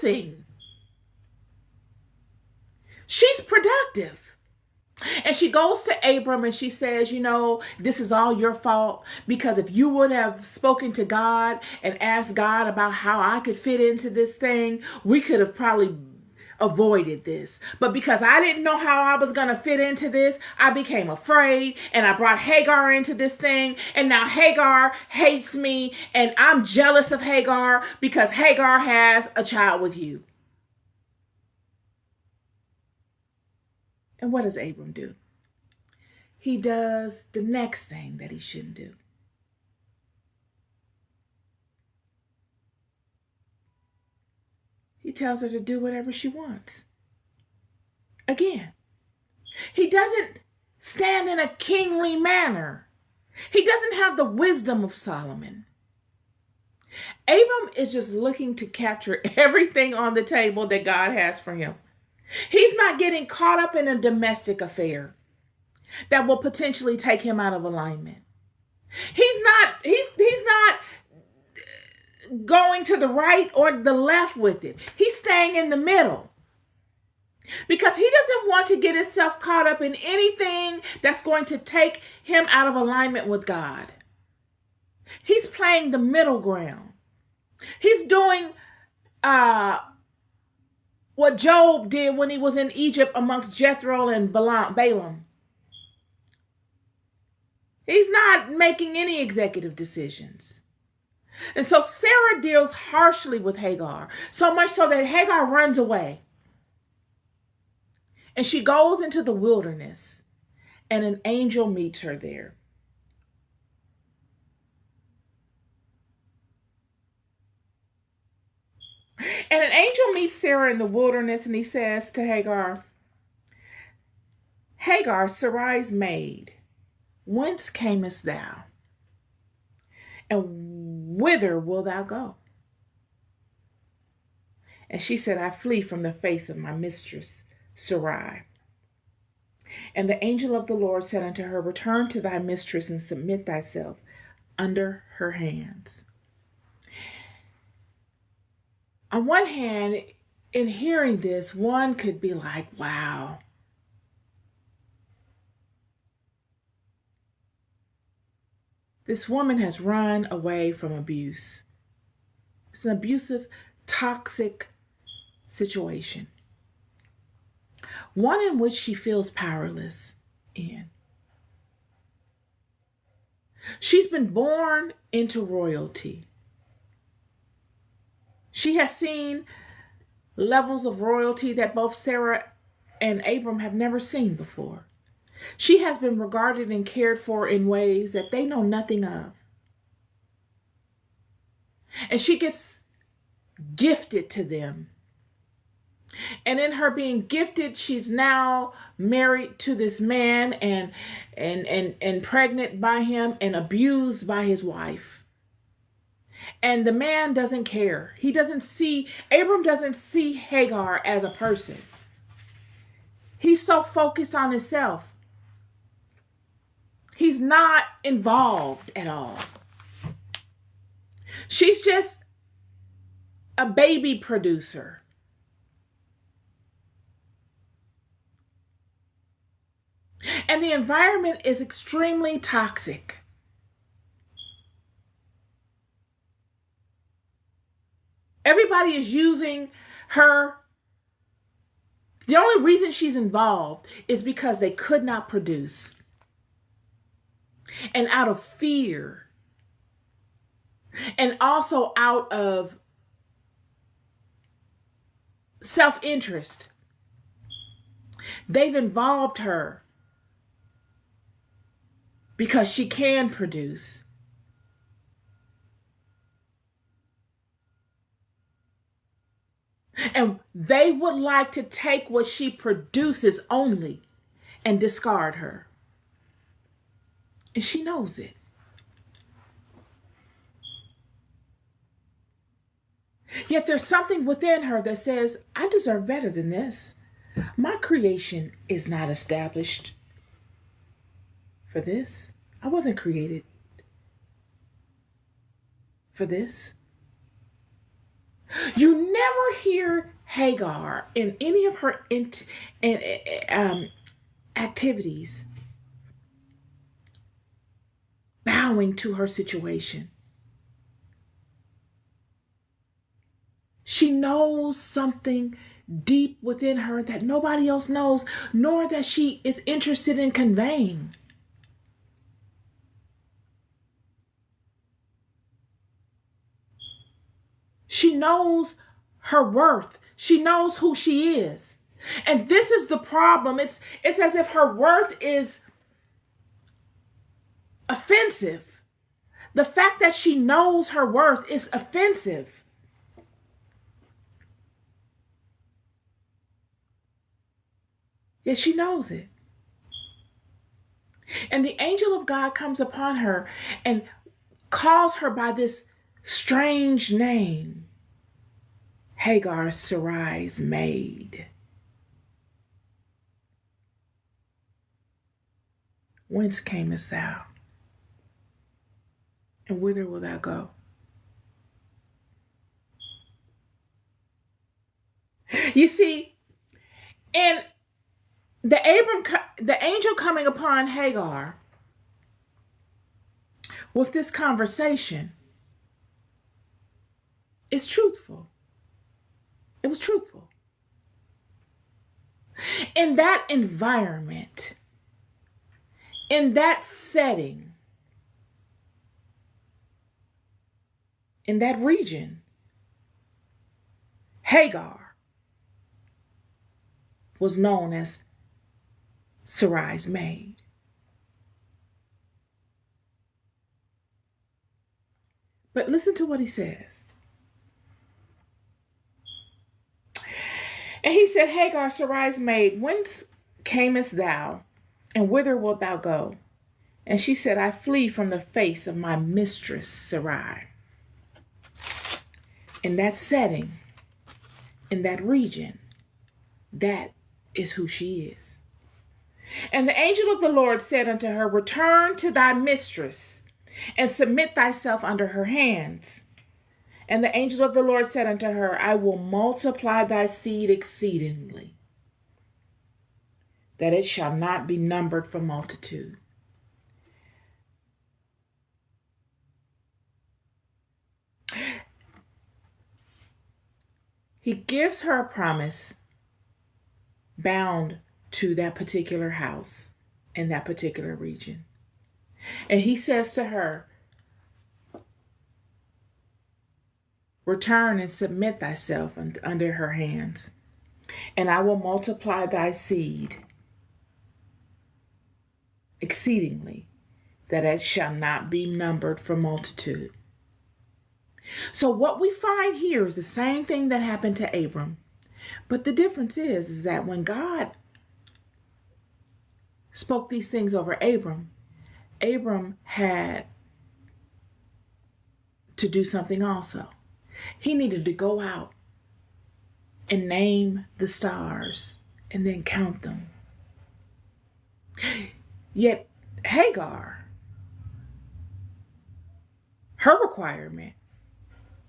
producing. She's productive. And she goes to Abram and she says, this is all your fault, because if you would have spoken to God and asked God about how I could fit into this thing, we could have probably avoided this. But because I didn't know how I was going to fit into this, I became afraid and I brought Hagar into this thing. And now Hagar hates me and I'm jealous of Hagar because Hagar has a child with you. And what does Abram do? He does the next thing that he shouldn't do. He tells her to do whatever she wants. Again, he doesn't stand in a kingly manner. He doesn't have the wisdom of Solomon. Abram is just looking to capture everything on the table that God has for him. He's not getting caught up in a domestic affair that will potentially take him out of alignment. He's not going to the right or the left with it. He's staying in the middle because he doesn't want to get himself caught up in anything that's going to take him out of alignment with God. He's playing the middle ground. He's doing what Job did when he was in Egypt amongst Jethro and Balaam. He's not making any executive decisions. And so Sarah deals harshly with Hagar, so much so that Hagar runs away. And she goes into the wilderness, and an angel meets her there. And an angel meets Sarah in the wilderness, and he says to Hagar, Hagar, Sarai's maid, whence camest thou? And whither wilt thou go? And she said, I flee from the face of my mistress, Sarai. And the angel of the Lord said unto her, return to thy mistress and submit thyself under her hands. On one hand, in hearing this, one could be like, wow. This woman has run away from abuse. It's an abusive, toxic situation. One in which she feels powerless in. She's been born into royalty. She has seen levels of royalty that both Sarah and Abram have never seen before. She has been regarded and cared for in ways that they know nothing of. And she gets gifted to them. And in her being gifted, she's now married to this man and pregnant by him and abused by his wife. And the man doesn't care. Abram doesn't see Hagar as a person. He's so focused on himself. He's not involved at all. She's just a baby producer. And the environment is extremely toxic. Everybody is using her. The only reason she's involved is because they could not produce. And out of fear, and also out of self-interest, they've involved her because she can produce. And they would like to take what she produces only and discard her. And she knows it. Yet there's something within her that says, I deserve better than this. My creation is not established for this. I wasn't created for this. You never hear Hagar in any of her activities bowing to her situation. She knows something deep within her that nobody else knows, nor that she is interested in conveying. She knows her worth. She knows who she is. And this is the problem. It's as if her worth is offensive. The fact that she knows her worth is offensive. Yet she knows it. And the angel of God comes upon her and calls her by this strange name, Hagar, Sarai's maid. Whence camest thou? And whither wilt thou go? You see, and the angel coming upon Hagar with this conversation is truthful. It was truthful. In that environment, in that setting, in that region, Hagar was known as Sarai's maid. But listen to what he says. And he said, Hagar, Sarai's maid, whence camest thou, and whither wilt thou go? And she said, I flee from the face of my mistress Sarai. In that setting, in that region, that is who she is. And the angel of the Lord said unto her, return to thy mistress, and submit thyself under her hands. And the angel of the Lord said unto her, I will multiply thy seed exceedingly, that it shall not be numbered for multitude. He gives her a promise bound to that particular house in that particular region. And he says to her, return and submit thyself under her hands, and I will multiply thy seed exceedingly, that it shall not be numbered for multitude. So what we find here is the same thing that happened to Abram. But the difference is that when God spoke these things over Abram, Abram had to do something also. He needed to go out and name the stars and then count them. Yet Hagar, her requirement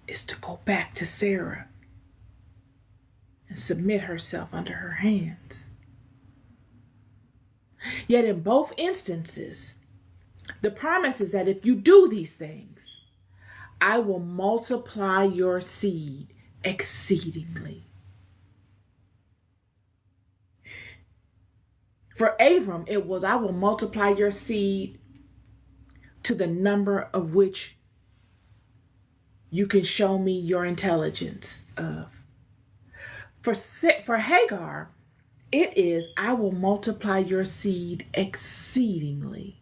is to go back to Sarah and submit herself under her hands. Yet in both instances, the promise is that if you do these things, I will multiply your seed exceedingly. For Abram, it was, I will multiply your seed to the number of which you can show me your intelligence of. For Hagar, it is, I will multiply your seed exceedingly,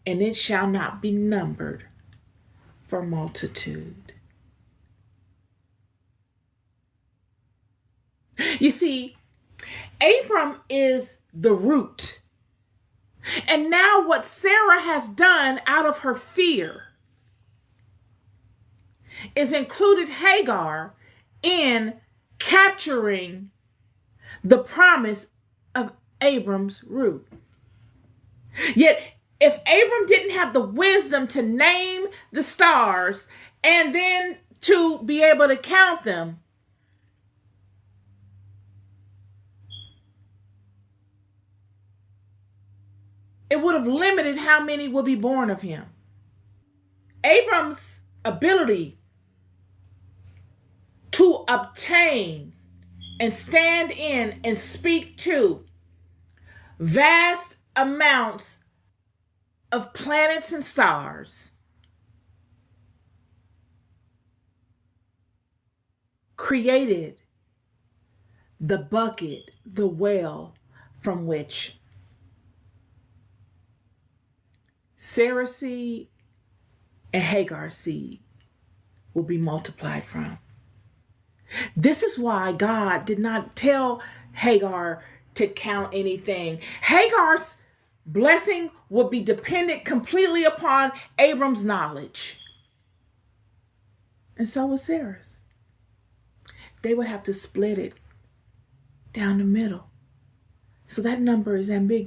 and it shall not be numbered for multitude. You see, Abram is the root. And now what Sarah has done out of her fear is included Hagar in capturing the promise of Abram's root. Yet, if Abram didn't have the wisdom to name the stars And then to be able to count them, it would have limited how many would be born of him. Abram's ability to obtain and stand in and speak to vast amounts of planets and stars created the bucket, the well from which Sarah's seed and Hagar's seed will be multiplied from. This is why God did not tell Hagar to count anything. Hagar's blessing would be dependent completely upon Abram's knowledge. And so was Sarah's. They would have to split it down the middle. So that number is ambiguous.